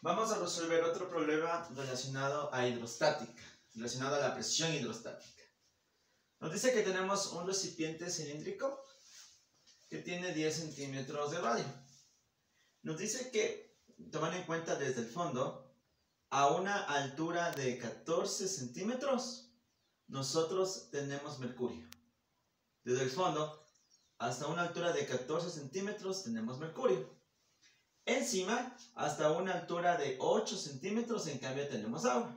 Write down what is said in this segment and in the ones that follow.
Vamos a resolver otro problema relacionado a hidrostática, relacionado a la presión hidrostática. Nos dice que tenemos un recipiente cilíndrico que tiene 10 centímetros de radio. Nos dice que, tomando en cuenta desde el fondo, a una altura de 14 centímetros, nosotros tenemos mercurio. Desde el fondo hasta una altura de 14 centímetros tenemos mercurio. Encima, hasta una altura de 8 centímetros, en cambio, tenemos agua.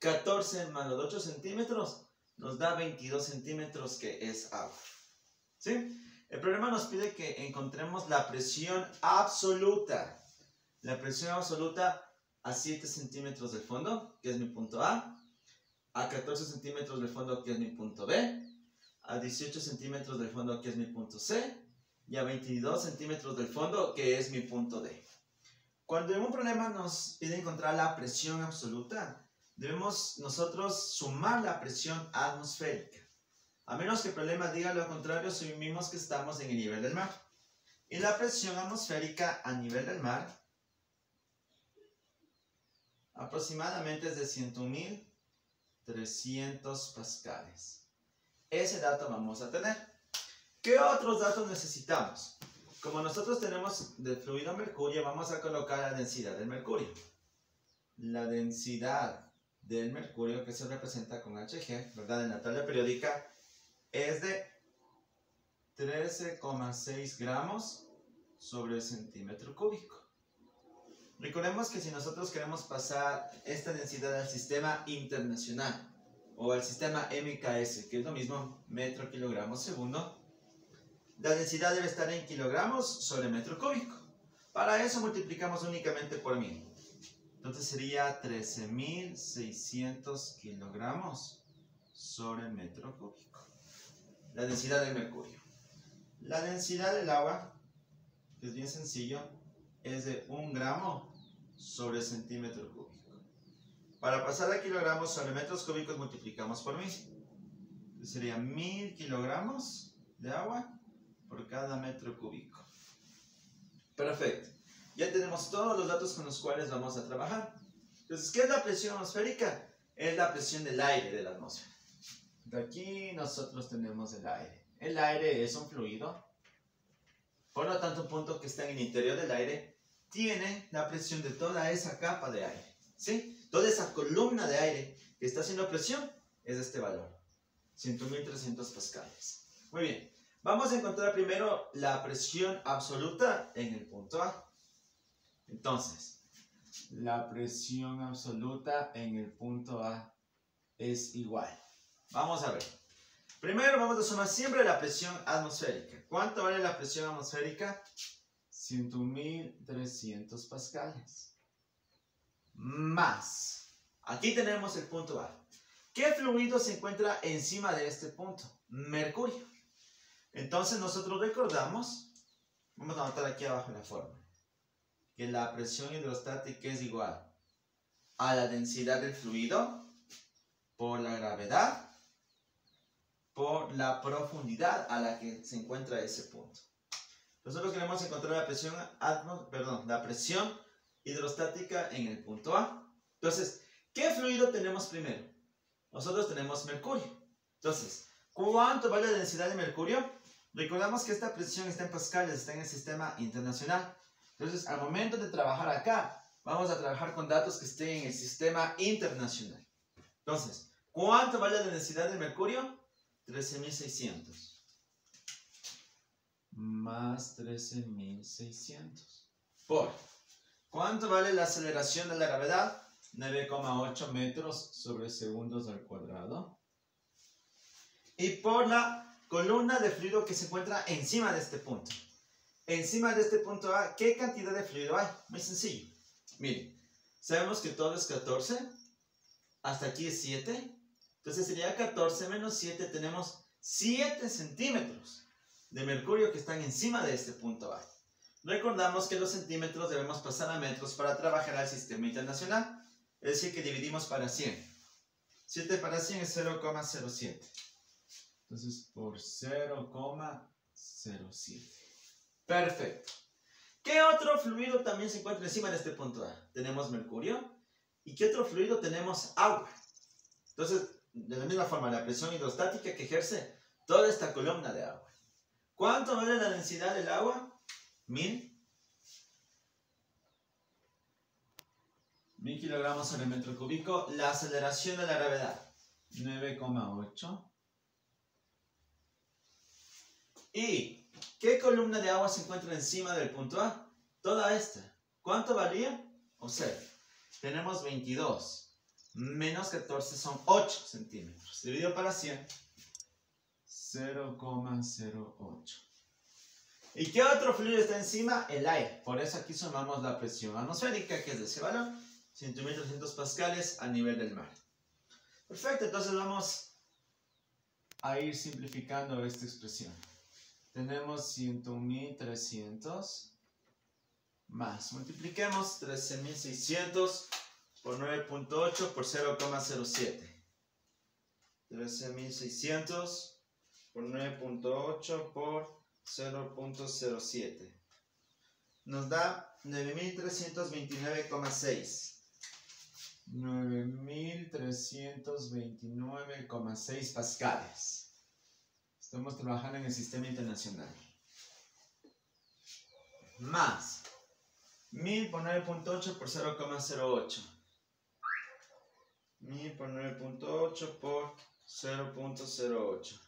14 más los 8 centímetros nos da 22 centímetros, que es agua. ¿Sí? El problema nos pide que encontremos la presión absoluta. La presión absoluta a 7 centímetros del fondo, que es mi punto A 14 centímetros del fondo, que es mi punto B, a 18 centímetros del fondo, que es mi punto C, y a 22 centímetros del fondo, que es mi punto D. Cuando en un problema nos pide encontrar la presión absoluta, debemos nosotros sumar la presión atmosférica. A menos que el problema diga lo contrario, asumimos que estamos en el nivel del mar. Y la presión atmosférica a nivel del mar aproximadamente es de 100.300 pascales. Ese dato vamos a tener. ¿Qué otros datos necesitamos? Como nosotros tenemos del fluido mercurio, vamos a colocar la densidad del mercurio. La densidad del mercurio, que se representa con Hg, ¿verdad? En la tabla periódica, es de 13,6 gramos sobre centímetro cúbico. Recordemos que si nosotros queremos pasar esta densidad al sistema internacional o al sistema MKS, que es lo mismo metro kilogramo segundo, la densidad debe estar en kilogramos sobre metro cúbico. Para eso multiplicamos únicamente por 1000. Entonces sería 13.600 kilogramos sobre metro cúbico. La densidad del mercurio. La densidad del agua, que es bien sencillo, es de 1 gramo sobre centímetro cúbico. Para pasar a kilogramos sobre metros cúbicos multiplicamos por 1000. Entonces sería 1000 kilogramos de agua por cada metro cúbico. Perfecto. Ya tenemos todos los datos con los cuales vamos a trabajar. Entonces, ¿qué es la presión atmosférica? Es la presión del aire de la atmósfera. De aquí nosotros tenemos el aire. El aire es un fluido. Por lo tanto, un punto que está en el interior del aire tiene la presión de toda esa capa de aire. ¿Sí? Toda esa columna de aire que está haciendo presión es este valor. 100.300 pascales. Muy bien. Vamos a encontrar primero la presión absoluta en el punto A. Entonces, la presión absoluta en el punto A es igual. Vamos a ver. Primero vamos a sumar siempre la presión atmosférica. ¿Cuánto vale la presión atmosférica? 100.300 pascales. Más. Aquí tenemos el punto A. ¿Qué fluido se encuentra encima de este punto? Mercurio. Entonces nosotros recordamos, vamos a anotar aquí abajo la fórmula, que la presión hidrostática es igual a la densidad del fluido por la gravedad por la profundidad a la que se encuentra ese punto. Nosotros queremos encontrar la presión hidrostática en el punto A. Entonces, ¿qué fluido tenemos primero? Nosotros tenemos mercurio. Entonces, ¿cuánto vale la densidad de mercurio? Recordamos que esta presión está en pascales, está en el sistema internacional. Entonces, al momento de trabajar acá, vamos a trabajar con datos que estén en el sistema internacional. Entonces, ¿cuánto vale la densidad de mercurio? 13.600. Más 13.600. Por, ¿cuánto vale la aceleración de la gravedad? 9,8 metros sobre segundos al cuadrado. Y por la columna de fluido que se encuentra encima de este punto. Encima de este punto A, ¿qué cantidad de fluido hay? Muy sencillo. Miren, sabemos que todo es 14. Hasta aquí es 7. Entonces sería 14 menos 7. Tenemos 7 centímetros de mercurio que están encima de este punto A. Recordamos que los centímetros debemos pasar a metros para trabajar al sistema internacional. Es decir, que dividimos para 100. 7 para 100 es 0,07. Entonces, por 0,07. Perfecto. ¿Qué otro fluido también se encuentra encima de este punto A? Tenemos mercurio. ¿Y qué otro fluido tenemos? Agua. Entonces, de la misma forma, la presión hidrostática que ejerce toda esta columna de agua. ¿Cuánto vale la densidad del agua? 1000 kilogramos sobre metro cúbico. La aceleración de la gravedad, 9,8. ¿Y qué columna de agua se encuentra encima del punto A? Toda esta. ¿Cuánto valía? Observe. Tenemos 22. Menos 14 son 8 centímetros. Dividido para 100. 0,08. ¿Y qué otro fluido está encima? El aire. Por eso aquí sumamos la presión atmosférica, que es de ese valor. 100.300 pascales a nivel del mar. Perfecto, entonces vamos a ir simplificando esta expresión. Tenemos 101.300 más. Multipliquemos 13.600 por 9.8 por 0,07. 13.600 por 9.8 por 0.07. Nos da 9.329,6. 9.329,6 pascales. Estamos trabajando en el sistema internacional. Más 1000 por 9.8 por 0,08. 1000 por 9.8 por 0.08.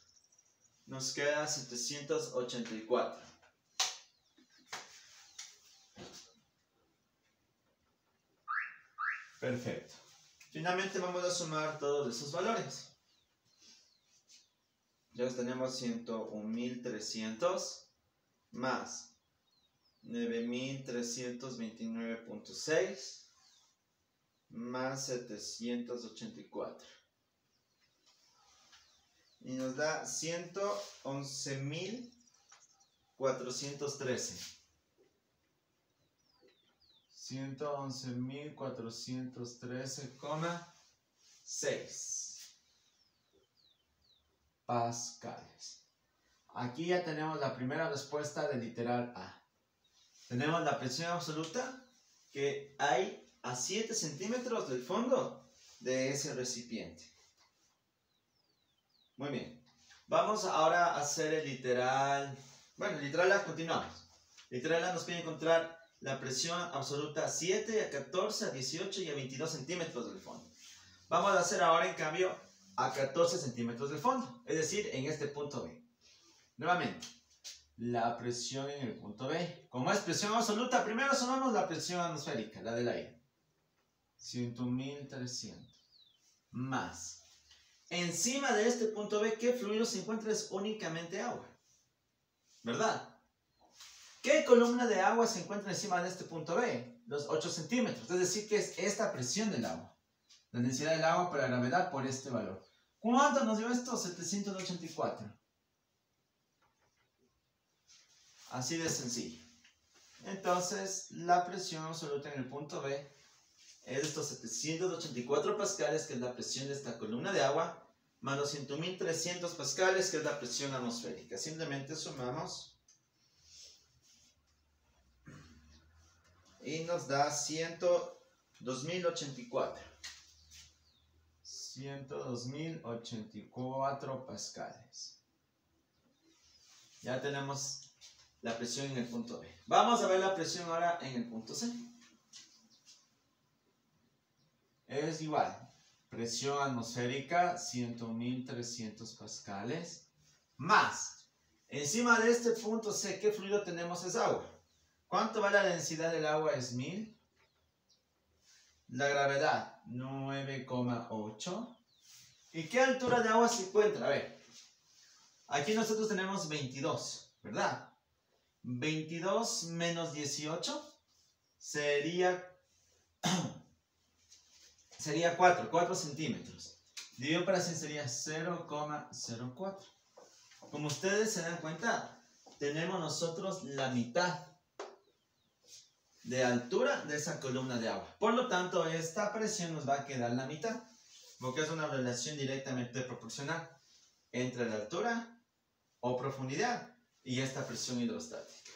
Nos queda 784. Perfecto. Finalmente vamos a sumar todos esos valores. Ya tenemos 101.300 más 9.329.6 más 784. Y nos da 111.413. 111.413,6 pascales. Aquí ya tenemos la primera respuesta del literal A. Tenemos la presión absoluta que hay a 7 centímetros del fondo de ese recipiente. Muy bien. Vamos ahora a hacer el literal. Bueno, el literal A continuamos. Literal A nos pide encontrar la presión absoluta a 7, a 14, a 18 y a 22 centímetros del fondo. Vamos a hacer ahora en cambio a 14 centímetros del fondo, es decir, en este punto B. Nuevamente, la presión en el punto B. Como es presión absoluta, primero sumamos la presión atmosférica, la del aire. 101.300 más. Encima de este punto B, ¿qué fluido se encuentra? Es únicamente agua, ¿verdad? ¿Qué columna de agua se encuentra encima de este punto B? Los 8 centímetros, es decir, que es esta presión del agua. La densidad del agua por la gravedad por este valor. ¿Cuánto nos dio esto? 784. Así de sencillo. Entonces, la presión absoluta en el punto B es de estos 784 pascales, que es la presión de esta columna de agua, más los 101.300 pascales, que es la presión atmosférica. Simplemente sumamos y nos da 102.084. 102.084 pascales. Ya tenemos la presión en el punto B. Vamos a ver la presión ahora en el punto C. Es igual. Presión atmosférica, 101.300 pascales. Más. Encima de este punto C, ¿qué fluido tenemos? Es agua. ¿Cuánto vale la densidad del agua? Es 1000. La gravedad, 9,8. ¿Y qué altura de agua se encuentra? A ver. Aquí nosotros tenemos 22, ¿verdad? 22 menos 18 sería 4 centímetros. Dividido para 100 sería 0,04. Como ustedes se dan cuenta, tenemos nosotros la mitad de altura de esa columna de agua. Por lo tanto, esta presión nos va a quedar la mitad, porque es una relación directamente proporcional entre la altura o profundidad y esta presión hidrostática.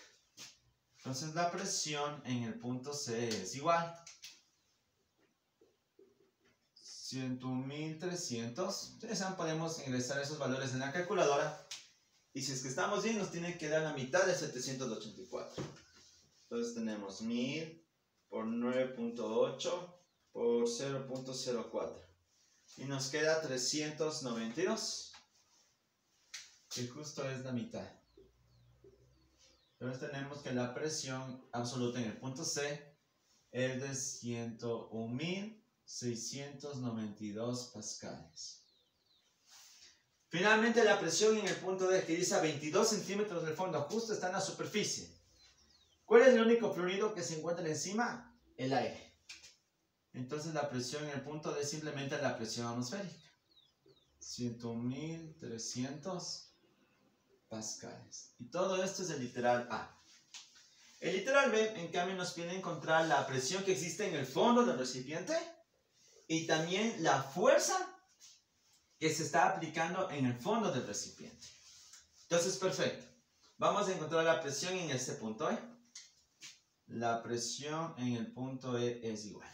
Entonces la presión en el punto C es igual 101.300. Ustedes saben, podemos ingresar esos valores en la calculadora. Y si es que estamos bien, nos tiene que dar la mitad de 784. Entonces tenemos 1000 por 9.8 por 0.04. Y nos queda 392. Que justo es la mitad. Entonces tenemos que la presión absoluta en el punto C es de 101.692 pascales. Finalmente la presión en el punto D, que dice a 22 centímetros del fondo, justo está en la superficie. ¿Cuál es el único fluido que se encuentra encima? El aire. Entonces la presión en el punto D es simplemente la presión atmosférica. 101.300 pascales. Y todo esto es el literal A. El literal B, en cambio, nos pide encontrar la presión que existe en el fondo del recipiente y también la fuerza que se está aplicando en el fondo del recipiente. Entonces, perfecto. Vamos a encontrar la presión en este punto E. La presión en el punto E es igual.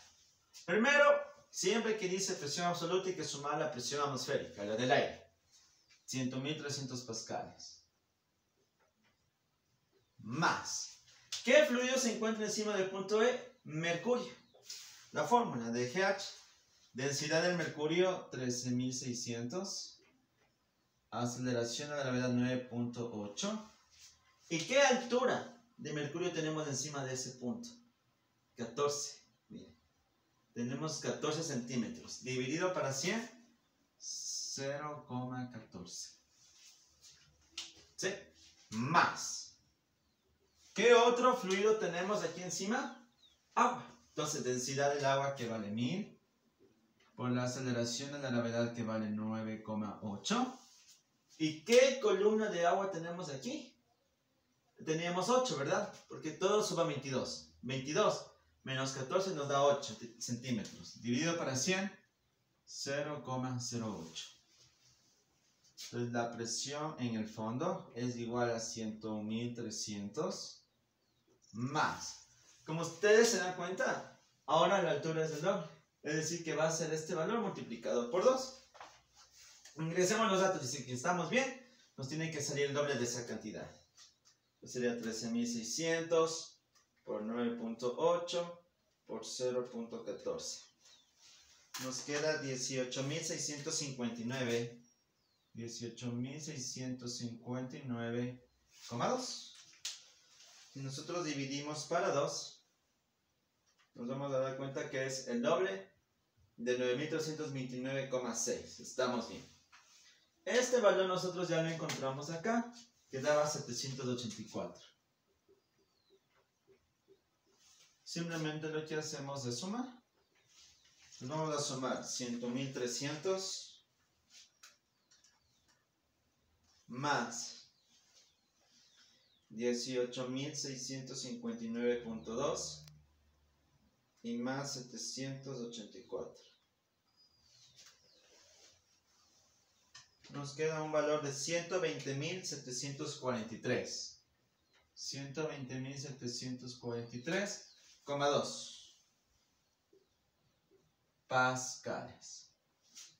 Primero, siempre que dice presión absoluta hay que sumar la presión atmosférica, la del aire. 100.300 pascales. Más. ¿Qué fluido se encuentra encima del punto E? Mercurio. La fórmula de GH. Densidad del mercurio 13.600. Aceleración a la gravedad 9.8. ¿Y qué altura de mercurio tenemos encima de ese punto? 14. Miren. Tenemos 14 centímetros. Dividido para 100, 0,14. ¿Sí? Más. ¿Qué otro fluido tenemos aquí encima? Agua. Entonces, densidad del agua que vale 1000. Por la aceleración de la gravedad que vale 9,8. ¿Y qué columna de agua tenemos aquí? Teníamos 8, ¿verdad? Porque todo suma 22. 22 menos 14 nos da 8 centímetros. Dividido para 100, 0,08. Entonces la presión en el fondo es igual a 101.300 más. Como ustedes se dan cuenta, ahora la altura es el doble. Es decir, que va a ser este valor multiplicado por 2. Ingresemos los datos y si estamos bien, nos tiene que salir el doble de esa cantidad. Pues sería 13.600 por 9.8 por 0.14. Nos queda 18.659. 18.659,2. Si nosotros dividimos para 2, nos vamos a dar cuenta que es el doble de 9.329,6. Estamos bien. Este valor nosotros ya lo encontramos acá, que daba 784. Simplemente lo que hacemos es sumar. Nos vamos a sumar 100.300 más 18.659,2 y más 784. Nos queda un valor de 120.743. 120.743,2 pascales.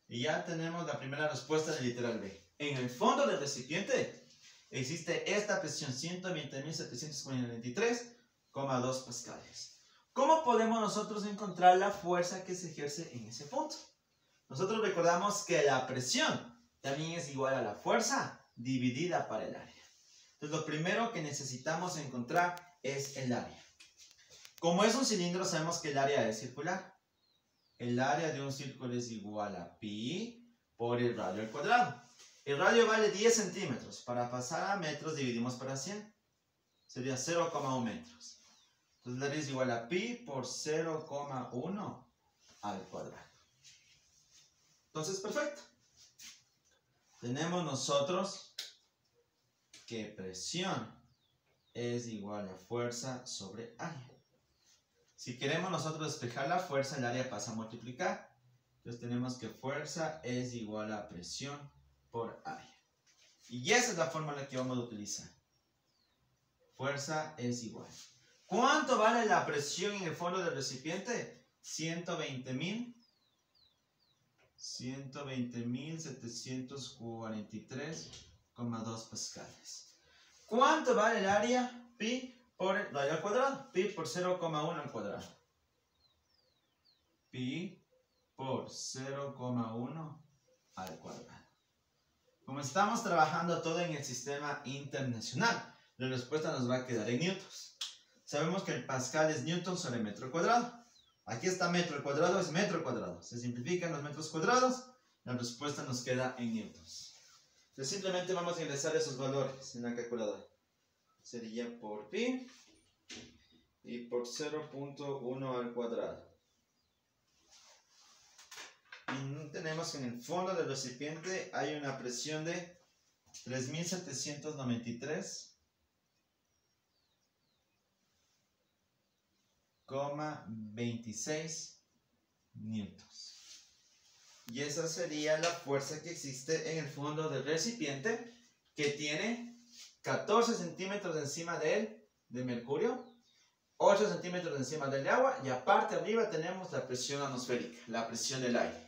Y ya tenemos la primera respuesta del literal B. En el fondo del recipiente existe esta presión, 120.743,2 pascales. ¿Cómo podemos nosotros encontrar la fuerza que se ejerce en ese punto? Nosotros recordamos que la presión también es igual a la fuerza dividida para el área. Entonces lo primero que necesitamos encontrar es el área. Como es un cilindro, sabemos que el área es circular. El área de un círculo es igual a pi por el radio al cuadrado. El radio vale 10 centímetros. Para pasar a metros dividimos para 100. Sería 0,1 metros. Entonces el área es igual a pi por 0,1 al cuadrado. Entonces, perfecto. Tenemos nosotros que presión es igual a fuerza sobre área. Si queremos nosotros despejar la fuerza, el área pasa a multiplicar. Entonces tenemos que fuerza es igual a presión por área. Y esa es la fórmula que vamos a utilizar. Fuerza es igual. ¿Cuánto vale la presión en el fondo del recipiente? 120.743,2 pascales. ¿Cuánto vale el área? Pi por el radio al cuadrado. Pi por 0,1 al cuadrado. Pi por 0,1 al cuadrado. Como estamos trabajando todo en el sistema internacional, la respuesta nos va a quedar en newtons. Sabemos que el pascal es newton sobre metro cuadrado. Aquí está metro cuadrado, es metro cuadrado. Se simplifican los metros cuadrados, la respuesta nos queda en newtons. Entonces simplemente vamos a ingresar esos valores en la calculadora. Sería por pi y por 0.1 al cuadrado. Y tenemos que en el fondo del recipiente hay una presión de 3.793,26 newtons. Y esa sería la fuerza que existe en el fondo del recipiente, que tiene 14 centímetros encima de él de mercurio, 8 centímetros encima del agua, y aparte arriba tenemos la presión atmosférica, la presión del aire.